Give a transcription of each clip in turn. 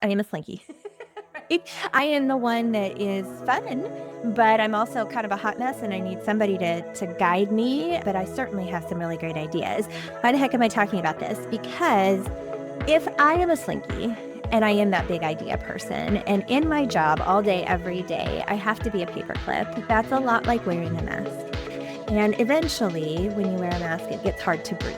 I am a slinky. I am the one that is fun, but I'm also kind of a hot mess and I need somebody to guide me. But I certainly have some really great ideas. Why the heck am I talking about this? Because if I am a slinky and I am that big idea person, and in my job all day, every day, I have to be a paperclip, that's a lot like wearing a mask. And eventually, when you wear a mask, it gets hard to breathe.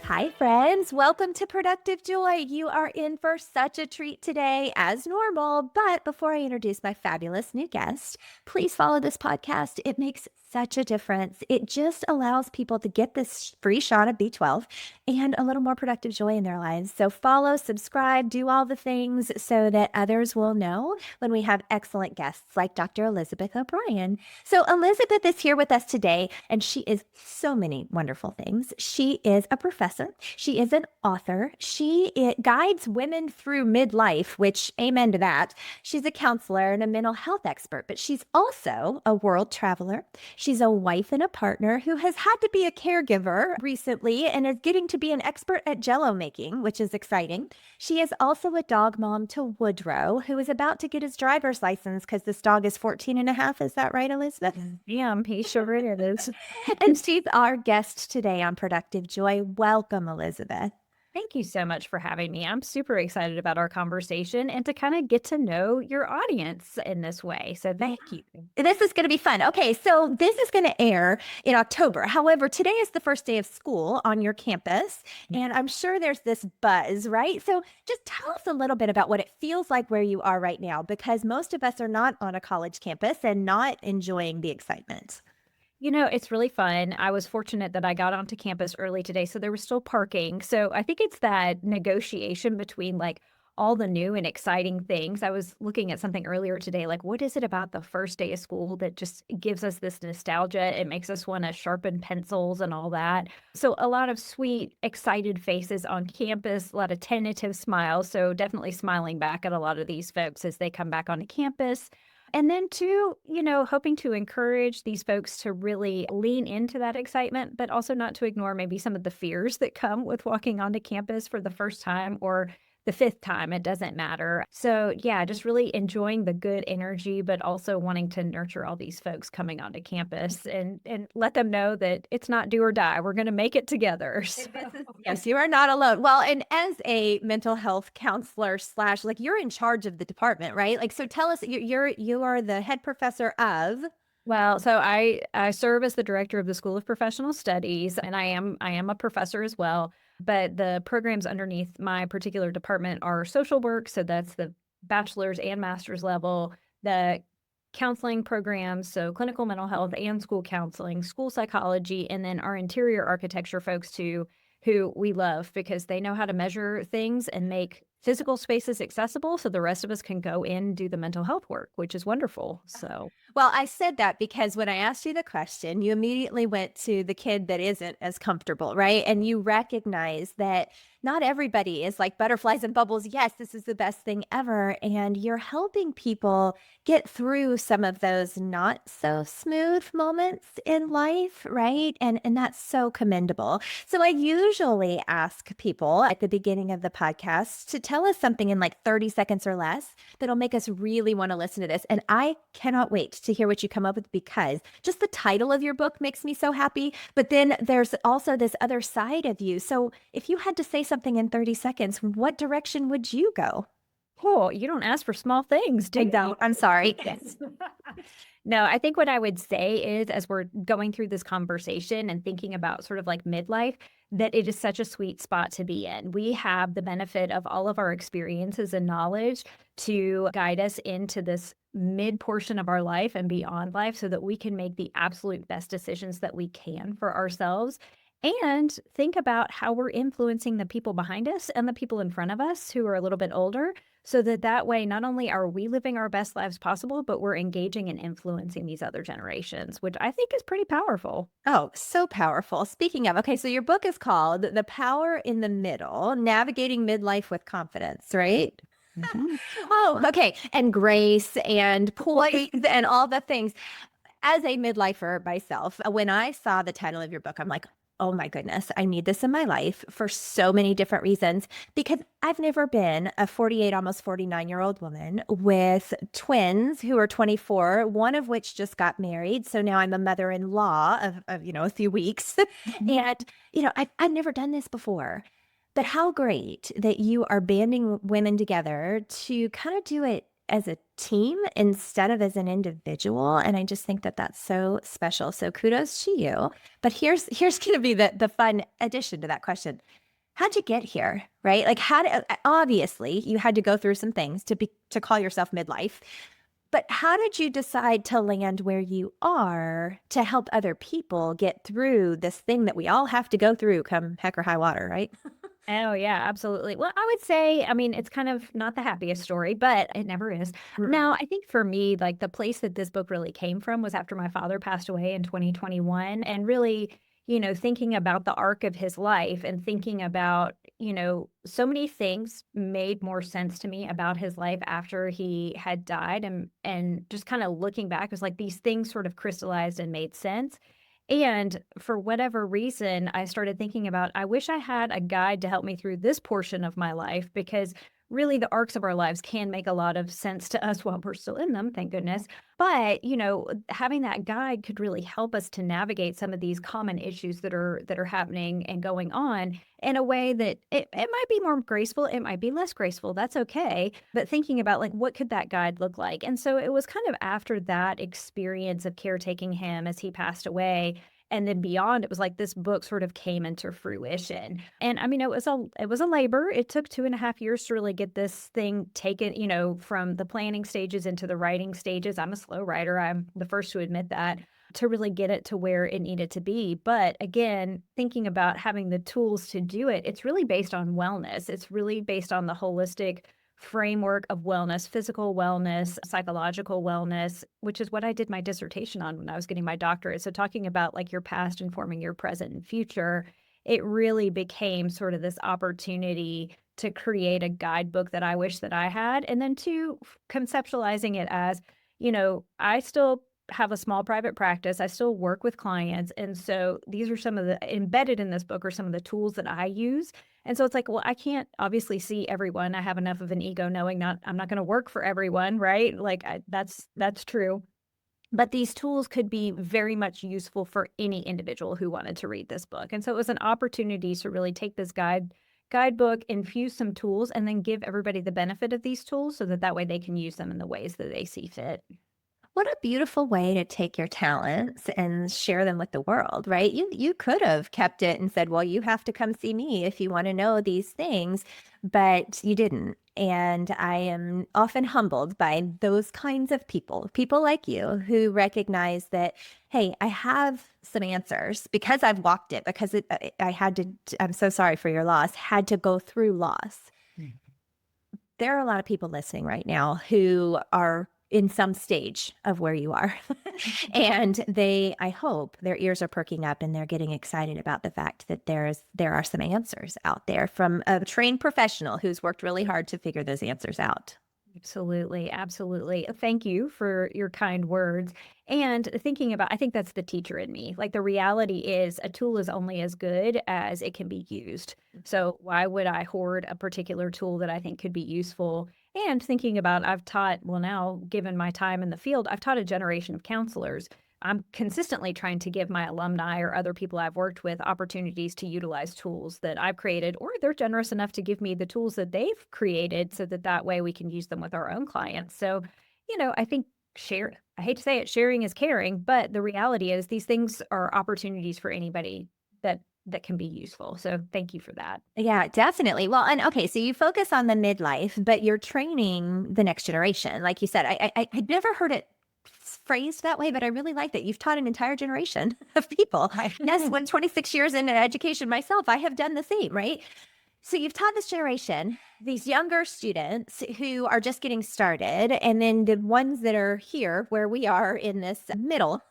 Hi, friends. Welcome to Productive Joy. You are in for such a treat today, as normal. But before I introduce my fabulous new guest, please follow this podcast. It makes such a difference. It just allows people to get this free shot of B12 and a little more productive joy in their lives. So follow, subscribe, do all the things so that others will know when we have excellent guests like Dr. Elizabeth O'Brien. So Elizabeth is here with us today, and she is so many wonderful things. She is a professor. She is an author. Guides women through midlife, which amen to that. She's a counselor and a mental health expert, but she's also a world traveler. She's a wife and a partner who has had to be a caregiver recently and is getting to be an expert at Jello making, which is exciting. She is also a dog mom to Woodrow, who is about to get his driver's license because this dog is 14 and a half. Is that right, Elizabeth? Yeah, he sure is. And she's our guest today on Productive Joy. Welcome, Elizabeth. Thank you so much for having me. I'm super excited about our conversation and to kind of get to know your audience in this way. So thank you. This is going to be fun. Okay, so this is going to air in October. However, today is the first day of school on your campus, and I'm sure there's this buzz, right? So just tell us a little bit about what it feels like where you are right now, because most of us are not on a college campus and not enjoying the excitement. It's really fun. I was fortunate that I got onto campus early today, so there was still parking. So I think it's that negotiation between like all the new and exciting things. I was looking at something earlier today, like what is it about the first day of school that just gives us this nostalgia? It makes us want to sharpen pencils and all that. So a lot of sweet, excited faces on campus, a lot of tentative smiles. So definitely smiling back at a lot of these folks as they come back onto campus. And then too, hoping to encourage these folks to really lean into that excitement, but also not to ignore maybe some of the fears that come with walking onto campus for the first time or the fifth time. It doesn't matter. So yeah, just really enjoying the good energy, but also wanting to nurture all these folks coming onto campus and let them know that it's not do or die. We're going to make it together. So. Yes, you are not alone. Well, and as a mental health counselor slash, like you're in charge of the department, right? Like, so tell us, you are the head professor of. Well, so I serve as the director of the School of Professional Studies, and I am a professor as well. But the programs underneath my particular department are social work, so that's the bachelor's and master's level, the counseling programs, so clinical mental health and school counseling, school psychology, and then our interior architecture folks too, who we love because they know how to measure things and make physical spaces accessible so the rest of us can go in and do the mental health work, which is wonderful. So Well, I said that because when I asked you the question, you immediately went to the kid that isn't as comfortable, right? And you recognize that not everybody is like butterflies and bubbles. Yes, this is the best thing ever. And you're helping people get through some of those not so smooth moments in life, right? And that's so commendable. So I usually ask people at the beginning of the podcast to tell us something in like 30 seconds or less that'll make us really want to listen to this. And I cannot wait to hear what you come up with because just the title of your book makes me so happy. But then there's also this other side of you. So if you had to say something in 30 seconds, what direction would you go? cool. You don't ask for small things, do I you? don't. I'm sorry. Yes. No, I think what I would say is as we're going through this conversation and thinking about sort of like midlife, that it is such a sweet spot to be in. We have the benefit of all of our experiences and knowledge to guide us into this mid portion of our life and beyond life so that we can make the absolute best decisions that we can for ourselves and think about how we're influencing the people behind us and the people in front of us who are a little bit older so that way not only are we living our best lives possible, but we're engaging and influencing these other generations, which I think is pretty powerful. Oh, so powerful. Speaking of, okay, so your book is called The Power in the Middle, Navigating Midlife with Confidence, right? Mhm. Oh, okay. And grace and poise and all the things. As a midlifer myself, when I saw the title of your book, I'm like, oh my goodness, I need this in my life for so many different reasons because I've never been a 48, almost 49-year-old woman with twins who are 24, one of which just got married. So now I'm a mother-in-law of a few weeks. And, I've never done this before. But how great that you are banding women together to kind of do it as a team instead of as an individual. And I just think that that's so special. So kudos to you. But here's going to be the fun addition to that question. How'd you get here? Right? Like obviously you had to go through some things to call yourself midlife. But how did you decide to land where you are to help other people get through this thing that we all have to go through come heck or high water, right? Oh, yeah, absolutely. Well, I would say, I mean, it's kind of not the happiest story, but it never is. Now, I think for me, like the place that this book really came from was after my father passed away in 2021. And really, thinking about the arc of his life and thinking about, so many things made more sense to me about his life after he had died. And just kind of looking back, it was like these things sort of crystallized and made sense. And for whatever reason, I started thinking about, I wish I had a guide to help me through this portion of my life because really the arcs of our lives can make a lot of sense to us while we're still in them, thank goodness. But, having that guide could really help us to navigate some of these common issues that are happening and going on in a way that it might be more graceful, it might be less graceful. That's okay. But thinking about like what could that guide look like? And so it was kind of after that experience of caretaking him as he passed away and then beyond, it was like this book sort of came into fruition. And I mean, it was a labor. It took 2.5 years to really get this thing taken, from the planning stages into the writing stages. I'm a slow writer. I'm the first to admit that, to really get it to where it needed to be. But again, thinking about having the tools to do it, it's really based on wellness. It's really based on the holistic framework of wellness, physical wellness, psychological wellness, which is what I did my dissertation on when I was getting my doctorate. So talking about like your past informing your present and future, it really became sort of this opportunity to create a guidebook that I wish that I had. And then two, conceptualizing it as, I still have a small private practice. I still work with clients. And so these are some of the embedded in this book are some of the tools that I use. And so it's like, well, I can't obviously see everyone. I have enough of an ego knowing I'm not going to work for everyone, right? Like that's true. But these tools could be very much useful for any individual who wanted to read this book. And so it was an opportunity to really take this guidebook, infuse some tools, and then give everybody the benefit of these tools so that way they can use them in the ways that they see fit. What a beautiful way to take your talents and share them with the world, right? You could have kept it and said, "Well, you have to come see me if you want to know these things," but you didn't. And I am often humbled by those kinds of people like you who recognize that, hey, I have some answers because I've walked it, because I had to, I'm so sorry for your loss, had to go through loss. There are a lot of people listening right now who are in some stage of where you are. And I hope their ears are perking up and they're getting excited about the fact that there are some answers out there from a trained professional who's worked really hard to figure those answers out. Absolutely, absolutely. Thank you for your kind words. And thinking about, I think that's the teacher in me. Like the reality is, a tool is only as good as it can be used. So why would I hoard a particular tool that I think could be useful? And thinking about, I've taught, well, now given my time in the field, I've taught a generation of counselors. I'm consistently trying to give my alumni or other people I've worked with opportunities to utilize tools that I've created, or they're generous enough to give me the tools that they've created so that way we can use them with our own clients. So, I think I hate to say it, sharing is caring, but the reality is these things are opportunities for anybody that can be useful. So thank you for that. Yeah, definitely. Well, and okay, so you focus on the midlife, but you're training the next generation. Like you said, I'd never heard it phrased that way, but I really like that. You've taught an entire generation of people. Yes, when 26 years in education myself, I have done the same, right? So you've taught this generation, these younger students who are just getting started, and then the ones that are here where we are in this middle.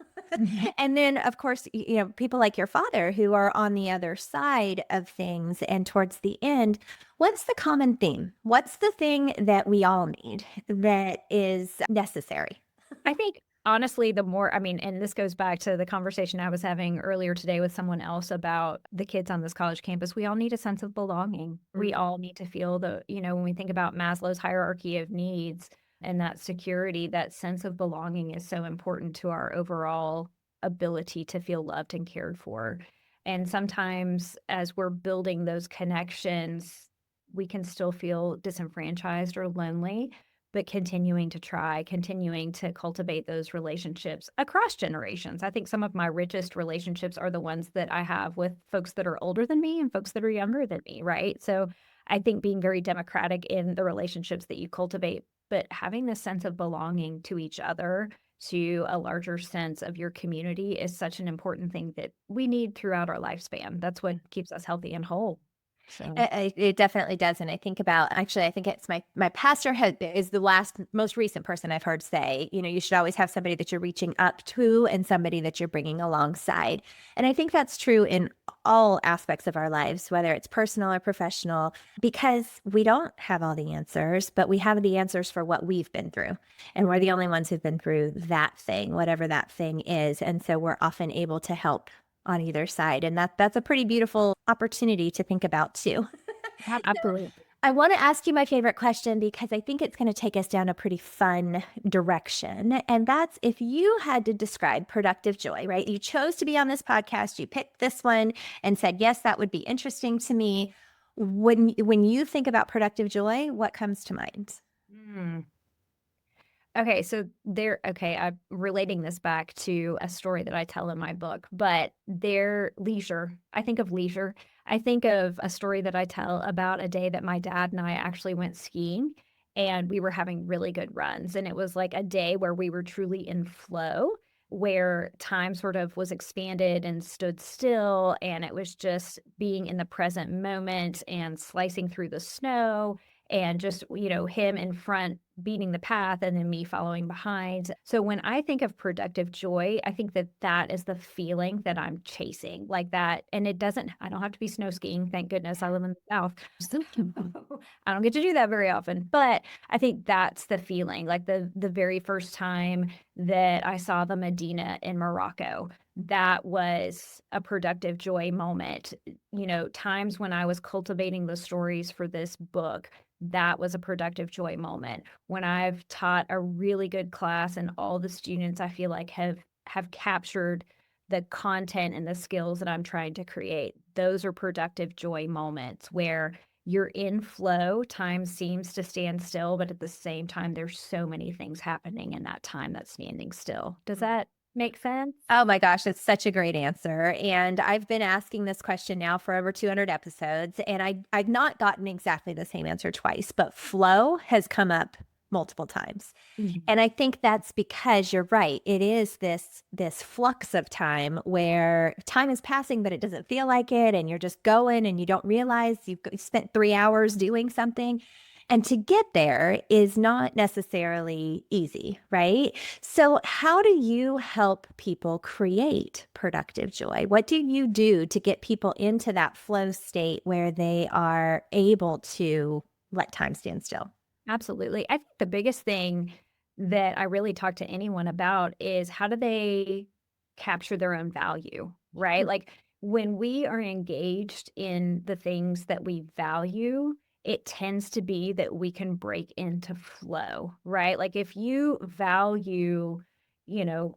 And then, of course, people like your father who are on the other side of things and towards the end. What's the common theme? What's the thing that we all need that is necessary? I think Honestly, the more I mean, and this goes back to the conversation I was having earlier today with someone else about the kids on this college campus. We all need a sense of belonging. We Mhm. all need to feel when we think about Maslow's hierarchy of needs and that security, that sense of belonging is so important to our overall ability to feel loved and cared for. And sometimes as we're building those connections, we can still feel disenfranchised or lonely, but continuing to try, continuing to cultivate those relationships across generations. I think some of my richest relationships are the ones that I have with folks that are older than me and folks that are younger than me, right? So I think being very democratic in the relationships that you cultivate, but having this sense of belonging to each other, to a larger sense of your community is such an important thing that we need throughout our lifespan. That's what keeps us healthy and whole. So, It definitely does, and I think about actually, I think it's my pastor is the last most recent person I've heard say, you should always have somebody that you're reaching up to and somebody that you're bringing alongside, and I think that's true in all aspects of our lives, whether it's personal or professional, because we don't have all the answers, but we have the answers for what we've been through, and we're the only ones who've been through that thing, whatever that thing is, and so we're often able to help on either side. And that's a pretty beautiful opportunity to think about too. So absolutely. I want to ask you my favorite question because I think it's going to take us down a pretty fun direction. And that's if you had to describe productive joy, right? You chose to be on this podcast, you picked this one and said, yes, that would be interesting to me. When you think about productive joy, what comes to mind? Mm. Okay, so I'm relating this back to a story that I tell in my book, but their leisure. I think of leisure. I think of a story that I tell about a day that my dad and I actually went skiing and we were having really good runs. And it was like a day where we were truly in flow, where time sort of was expanded and stood still. And it was just being in the present moment and slicing through the snow and just, him in front beating the path and then me following behind. So when I think of productive joy, I think that that is the feeling that I'm chasing like that. And I don't have to be snow skiing. Thank goodness I live in the South. So I don't get to do that very often, but I think that's the feeling like the very first time that I saw the Medina in Morocco. That was a productive joy moment. Times when I was cultivating the stories for this book, that was a productive joy moment. When I've taught a really good class and all the students I feel like have captured the content and the skills that I'm trying to create, those are productive joy moments where you're in flow, time seems to stand still, but at the same time, there's so many things happening in that time that's standing still. Does that make sense? Oh my gosh, it's such a great answer. And I've been asking this question now for over 200 episodes, and I've not gotten exactly the same answer twice, but flow has come up multiple times. Mhm. And I think that's because you're right. It is this flux of time where time is passing, but it doesn't feel like it, and you're just going and you don't realize you've spent 3 hours doing something. And to get there is not necessarily easy, right? So, how do you help people create productive joy? What do you do to get people into that flow state where they are able to let time stand still? Absolutely. I think the biggest thing that I really talk to anyone about is how do they capture their own value, right? Like when we are engaged in the things that we value, it tends to be that we can break into flow, right? Like if you value, you know,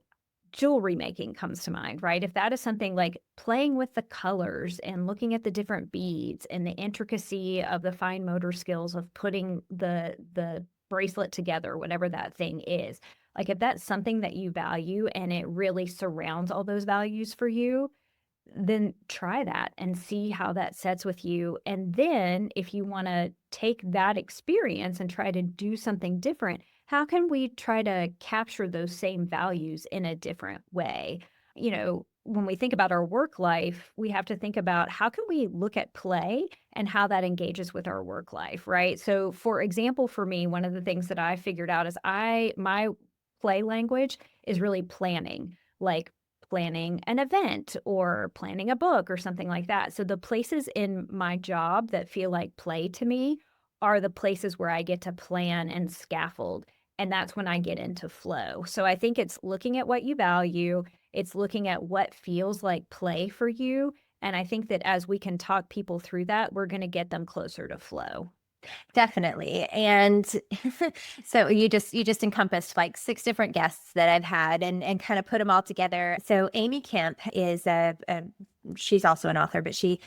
jewelry making comes to mind, right? If that is something like playing with the colors and looking at the different beads and the intricacy of the fine motor skills of putting the bracelet together, whatever that thing is. Like if that's something that you value and it really surrounds all those values for you, then try that and see how that sets with you. And then if you want to take that experience and try to do something different, how can we try to capture those same values in a different way? When we think about our work life, we have to think about how can we look at play and how that engages with our work life, right? So for example, for me, one of the things that I figured out is my play language is really planning. Like planning an event or planning a book or something like that. So the places in my job that feel like play to me are the places where I get to plan and scaffold. And that's when I get into flow. So I think it's looking at what you value, it's looking at what feels like play for you. And I think that as we can talk people through that, we're going to get them closer to flow. Definitely. And so you just encompassed like six different guests that I've had and kind of put them all together. So Amy Camp is she's also an author, but she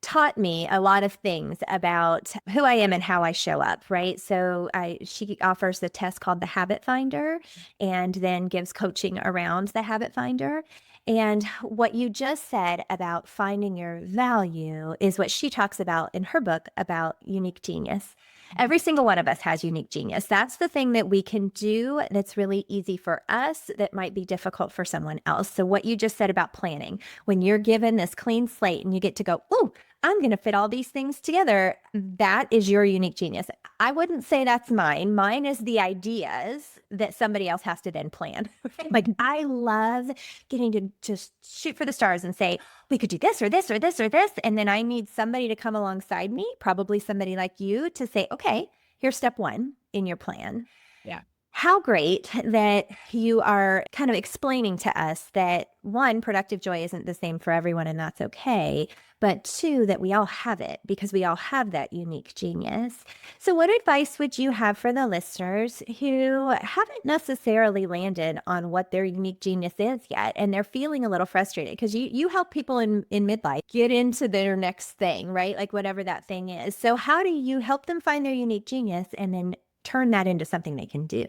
taught me a lot of things about who I am and how I show up, right? So she offers a test called the Habit Finder and then gives coaching around the Habit Finder. And what you just said about finding your value is what she talks about in her book about unique genius. Every single one of us has unique genius. That's the thing that we can do that's really easy for us that might be difficult for someone else. So, what you just said about planning, when you're given this clean slate and you get to go, oh, I'm going to fit all these things together, that is your unique genius. I wouldn't say that's mine. Mine is the ideas that somebody else has to then plan. Like, I love getting to just shoot for the stars and say, we could do this or this or this or this. And then I need somebody to come alongside me, probably somebody like you, to say, okay, here's step one in your plan. Yeah. How great that you are kind of explaining to us that one, productive joy isn't the same for everyone, and that's okay. But two, that we all have it because we all have that unique genius. So, what advice would you have for the listeners who haven't necessarily landed on what their unique genius is yet and they're feeling a little frustrated? Because you help people in midlife get into their next thing, right? Like whatever that thing is. So, how do you help them find their unique genius and then turn that into something they can do?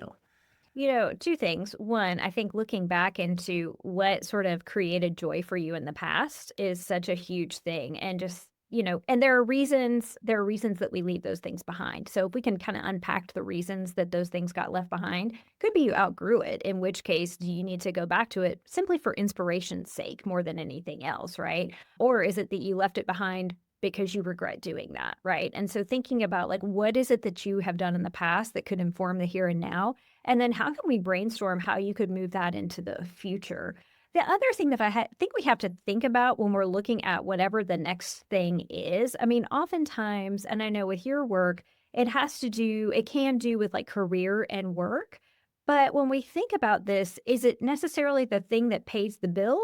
Two things. One, I think looking back into what sort of created joy for you in the past is such a huge thing. And just, and there are reasons that we leave those things behind. So if we can kind of unpack the reasons that those things got left behind, could be you outgrew it, in which case do you need to go back to it simply for inspiration's sake more than anything else, right? Or is it that you left it behind because you regret doing that, right? And so thinking about like, what is it that you have done in the past that could inform the here and now? And then how can we brainstorm how you could move that into the future? The other thing that think we have to think about when we're looking at whatever the next thing is, I mean, oftentimes, and I know with your work, it can do with like career and work. But when we think about this, is it necessarily the thing that pays the bill?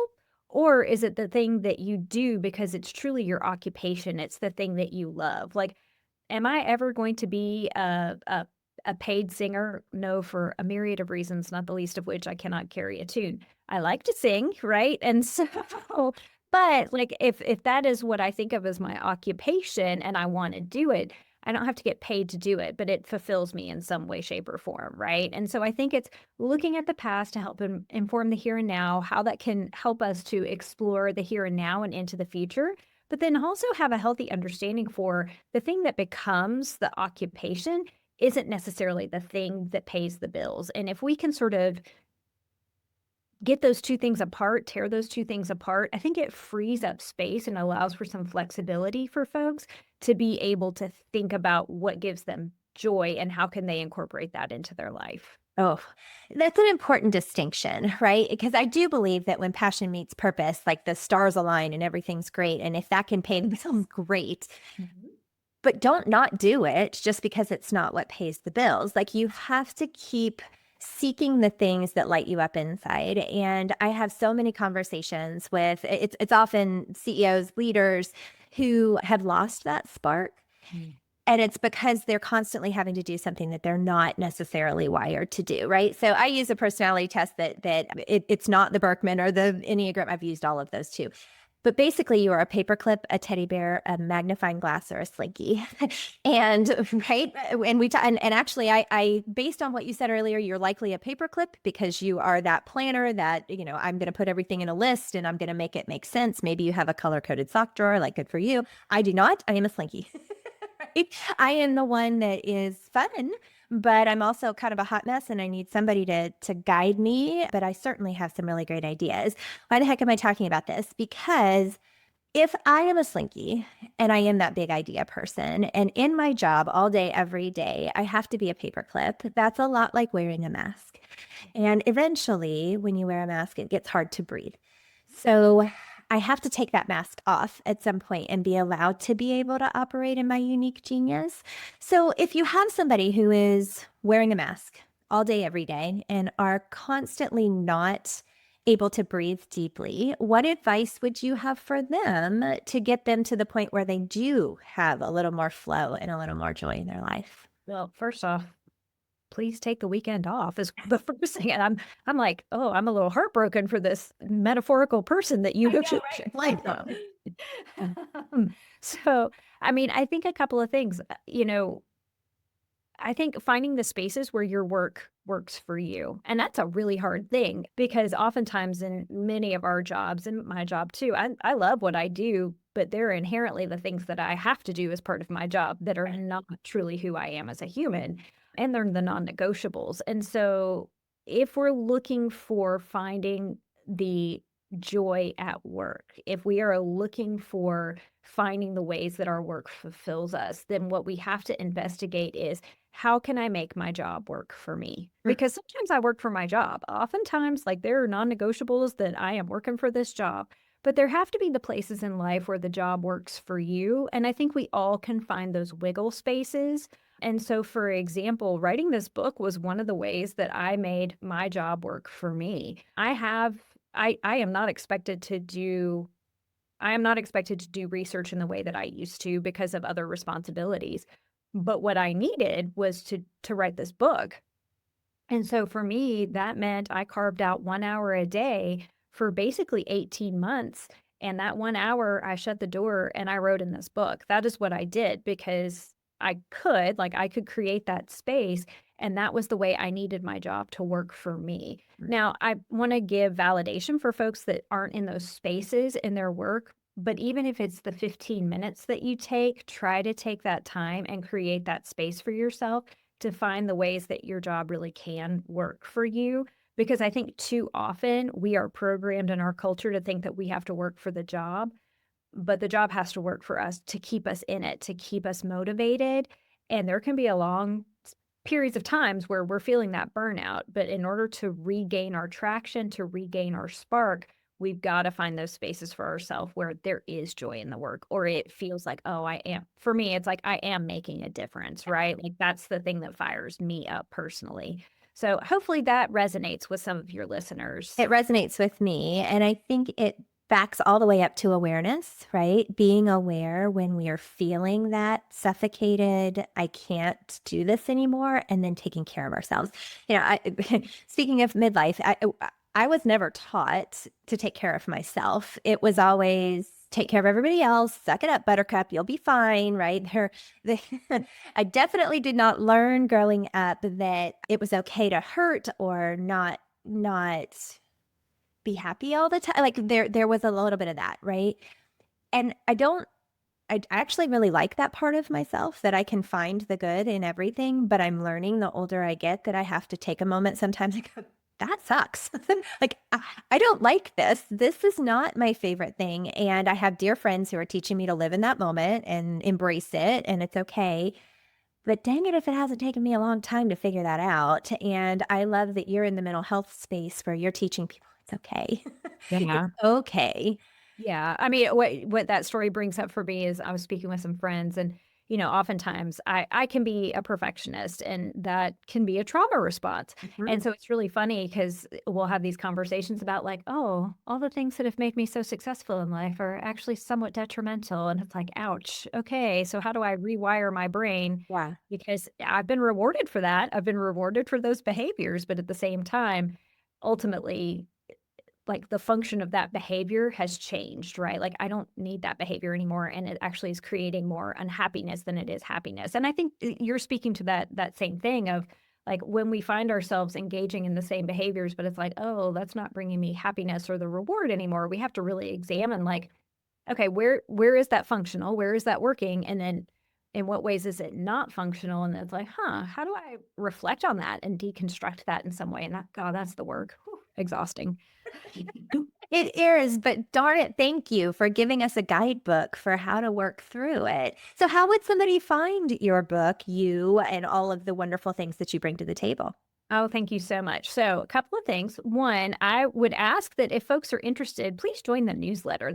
Or is it the thing that you do because it's truly your occupation? It's the thing that you love. Like, am I ever going to be a paid singer? No, for a myriad of reasons, not the least of which I cannot carry a tune. I like to sing, right? And so, but like if that is what I think of as my occupation and I want to do it, I don't have to get paid to do it, but it fulfills me in some way, shape, or form, right? And so I think it's looking at the past to help inform the here and now, how that can help us to explore the here and now and into the future, but then also have a healthy understanding for the thing that becomes the occupation isn't necessarily the thing that pays the bills. And if we can sort of get those two things apart, tear those two things apart, I think it frees up space and allows for some flexibility for folks to be able to think about what gives them joy and how can they incorporate that into their life. Oh, that's an important distinction, right? Because I do believe that when passion meets purpose, like the stars align and everything's great. And if that can pay the bills, great. Mhm. But don't not do it just because it's not what pays the bills. Like you have to keep seeking the things that light you up inside. And I have so many conversations with it's often CEOs, leaders who have lost that spark. Mm. And it's because they're constantly having to do something that they're not necessarily wired to do, right? So I use a personality test it's not the Berkman or the Enneagram. I've used all of those too. But basically, you are a paperclip, a teddy bear, a magnifying glass, or a slinky. And right, and actually, I based on what you said earlier, you're likely a paperclip because you are that planner that I'm going to put everything in a list and I'm going to make it make sense. Maybe you have a color coded sock drawer, like good for you. I do not. I am a slinky. Right? I am the one that is fun, but I'm also kind of a hot mess and I need somebody to guide me. But I certainly have some really great ideas. Why the heck am I talking about this? Because if I am a slinky and I am that big idea person, and in my job all day, every day, I have to be a paperclip, that's a lot like wearing a mask. And eventually, when you wear a mask, it gets hard to breathe. So I have to take that mask off at some point and be allowed to be able to operate in my unique genius. So if you have somebody who is wearing a mask all day, every day, and are constantly not able to breathe deeply, what advice would you have for them to get them to the point where they do have a little more flow and a little more joy in their life? Well, first off, please take the weekend off is the first thing, and I'm like, "Oh, I'm a little heartbroken for this metaphorical person that you I have know, should right? like them." So, I mean, I think a couple of things, I think finding the spaces where your work works for you. And that's a really hard thing because oftentimes in many of our jobs and my job too, I love what I do, but there are inherently the things that I have to do as part of my job that are not truly who I am as a human. And they're the non negotiables. And so if we're looking for finding the joy at work, if we are looking for finding the ways that our work fulfills us, then what we have to investigate is how can I make my job work for me? Mm, Because sometimes I work for my job. Oftentimes, like there are non negotiables that I am working for this job, but there have to be the places in life where the job works for you. And I think we all can find those wiggle spaces. And so, for example, writing this book was one of the ways that I made my job work for me. I am not expected to do I am not expected to do research in the way that I used to because of other responsibilities. But what I needed was to write this book. And so for me, that meant I carved out 1 hour a day for basically 18 months. And that 1 hour, I shut the door and I wrote in this book. That is what I did because I could create that space. And that was the way I needed my job to work for me. mm. Now, I want to give validation for folks that aren't in those spaces in their work. But even if it's the 15 minutes that you take, try to take that time and create that space for yourself to find the ways that your job really can work for you. Because I think too often we are programmed in our culture to think that we have to work for the job, but the job has to work for us to keep us in it, to keep us motivated. And there can be a long periods of times where we're feeling that burnout. But in order to regain our traction, to regain our spark, we've got to find those spaces for ourselves where there is joy in the work, or it feels like, oh, I am. For me, it's like I am making a difference, right? Like that's the thing that fires me up personally. So hopefully that resonates with some of your listeners. It resonates with me. And I think it backs all the way up to awareness, right? Being aware when we are feeling that suffocated, I can't do this anymore, and then taking care of ourselves. Speaking of midlife, I was never taught to take care of myself. It was always take care of everybody else, suck it up, buttercup, you'll be fine, right? They, I definitely did not learn growing up that it was okay to hurt or not be happy all the time. Like there was a little bit of that, right? And I actually really like that part of myself that I can find the good in everything, but I'm learning the older I get that I have to take a moment sometimes and go, that sucks. Like I don't like this. This is not my favorite thing. And I have dear friends who are teaching me to live in that moment and embrace it, and it's okay. But dang it if it hasn't taken me a long time to figure that out. And I love that you're in the mental health space where you're teaching people it's okay. It's Yeah. okay. Yeah, I mean, what that story brings up for me is I was speaking with some friends and, oftentimes I can be a perfectionist and that can be a trauma response. And Mhm. so it's really funny because we'll have these conversations about like, oh, all the things that have made me so successful in life are actually somewhat detrimental. And it's like, ouch. Okay, so how do I rewire my brain? Yeah. Because I've been rewarded for that. I've been rewarded for those behaviors, but at the same time, ultimately like, the function of that behavior has changed, right? Like, I don't need that behavior anymore, and it actually is creating more unhappiness than it is happiness, and I think you're speaking to that same thing of, like, when we find ourselves engaging in the same behaviors, but it's like, "Oh, that's not bringing me happiness or the reward anymore," we have to really examine, like, "Okay, where is that functional? Where is that working? And then in what ways is it not functional?" And it's like, "Huh, how do I reflect on that and deconstruct that in some way?" And that God, that's the work. Whew, exhausting. It is, but darn it, thank you for giving us a guidebook for how to work through it. So, how would somebody find your book, you, and all of the wonderful things that you bring to the table? Oh, thank you so much. So, a couple of things. One, I would ask that if folks are interested, please join the newsletter.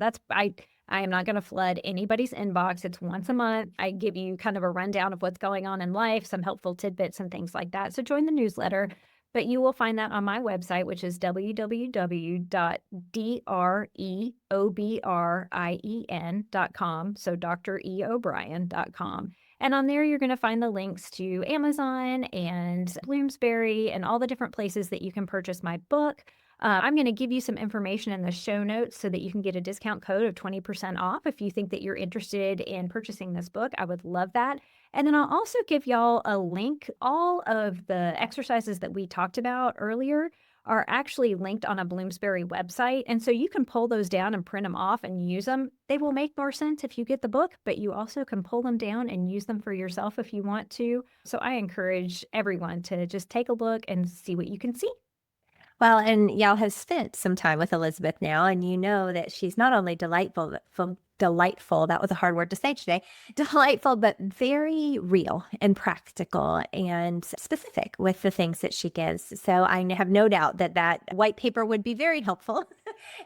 I am not going to flood anybody's inbox. It's once a month. I give you kind of a rundown of what's going on in life, some helpful tidbits and things like that. So join the newsletter. But you will find that on my website, which is www.dreobrien.com. So dreobrien.com. And on there, you're going to find the links to Amazon and Bloomsbury and all the different places that you can purchase my book. I'm going to give you some information in the show notes so that you can get a discount code of 20% off if you think that you're interested in purchasing this book. I would love that. And then I'll also give y'all a link. All of the exercises that we talked about earlier are actually linked on a Bloomsbury website. And so you can pull those down and print them off and use them. They will make more sense if you get the book, but you also can pull them down and use them for yourself if you want to. So I encourage everyone to just take a look and see what you can see. Well, and y'all have spent some time with Elizabeth now, and you know that she's not only delightful, that was a hard word to say today, delightful, but very real and practical and specific with the things that she gives. So I have no doubt that that white paper would be very helpful.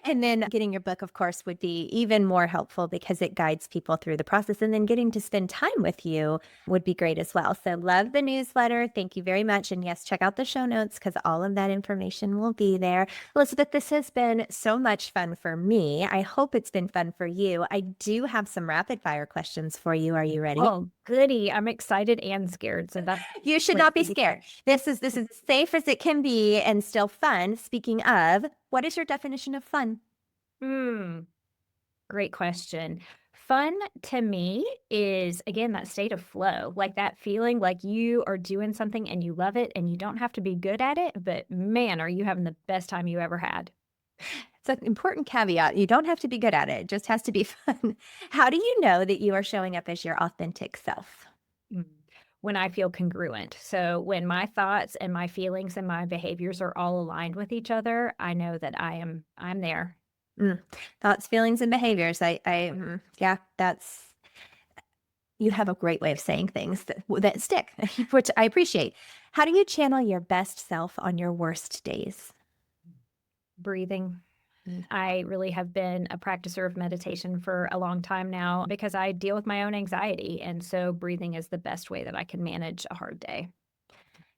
And then getting your book, of course, would be even more helpful because it guides people through the process. And then getting to spend time with you would be great as well. So love the newsletter. Thank you very much. And yes, check out the show notes because all of that information will be there. Elizabeth, this has been so much fun for me. I hope it's been fun for you. I do have some rapid fire questions for you. Are you ready? Oh, goody. I'm excited and scared. So that's You should not be scared. This is as safe as it can be and still fun. Speaking of, what is your definition of fun? Great question. Fun to me is, again, that state of flow, like that feeling like you are doing something and you love it and you don't have to be good at it, but man, are you having the best time you ever had? It's an important caveat. You don't have to be good at it. It just has to be fun. How do you know that you are showing up as your authentic self? Mm. When I feel congruent. So when my thoughts and my feelings and my behaviors are all aligned with each other, I know that I'm there. Thoughts, feelings, and behaviors. Yeah, you have a great way of saying things that stick, which I appreciate. How do you channel your best self on your worst days? Breathing. I really have been a practicer of meditation for a long time now because I deal with my own anxiety. And so breathing is the best way that I can manage a hard day.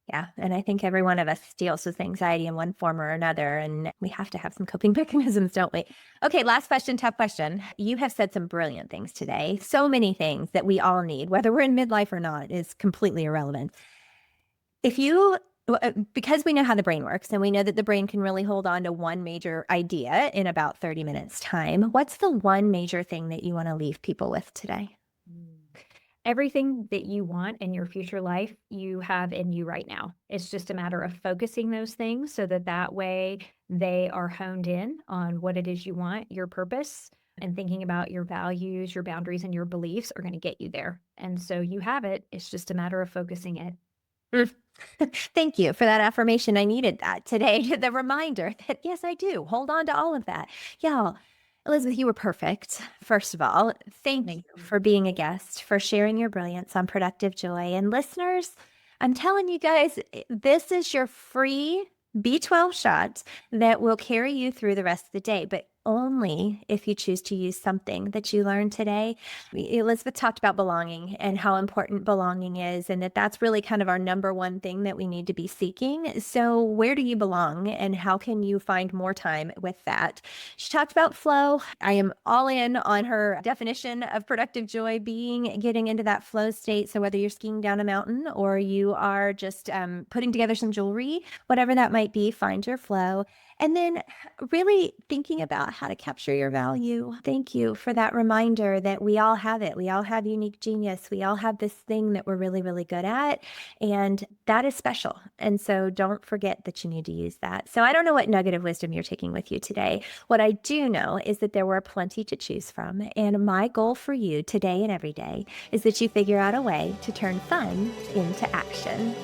Yeah. And I think every one of us deals with anxiety in one form or another. And we have to have some coping mechanisms, don't we? Okay. Last question, tough question. You have said some brilliant things today. So many things that we all need, whether we're in midlife or not, is completely irrelevant. Because we know how the brain works and we know that the brain can really hold on to one major idea in about 30 minutes time, what's the one major thing that you want to leave people with today? Everything that you want in your future life, you have in you right now. It's just a matter of focusing those things so that way they are honed in on what it is you want, your purpose, and thinking about your values, your boundaries, and your beliefs are going to get you there. And so you have it. It's just a matter of focusing it. Thank you for that affirmation. I needed that today. The reminder that, yes, I do. Hold on to all of that. Y'all, Elizabeth, you were perfect. First of all, thank you for being a guest, for sharing your brilliance on Productive Joy. And listeners, I'm telling you guys, this is your free B12 shot that will carry you through the rest of the day, but only if you choose to use something that you learned today. Elizabeth talked about belonging and how important belonging is, and that's really kind of our number one thing that we need to be seeking. So where do you belong and how can you find more time with that? She talked about flow. I am all in on her definition of productive joy being getting into that flow state. So whether you're skiing down a mountain or you are just putting together some jewelry, whatever that might be, find your flow. And then really thinking about how to capture your value. Thank you for that reminder that we all have it. We all have unique genius. We all have this thing that we're really, really good at. And that is special. And so don't forget that you need to use that. So I don't know what nugget of wisdom you're taking with you today. What I do know is that there were plenty to choose from. And my goal for you today and every day is that you figure out a way to turn fun into action.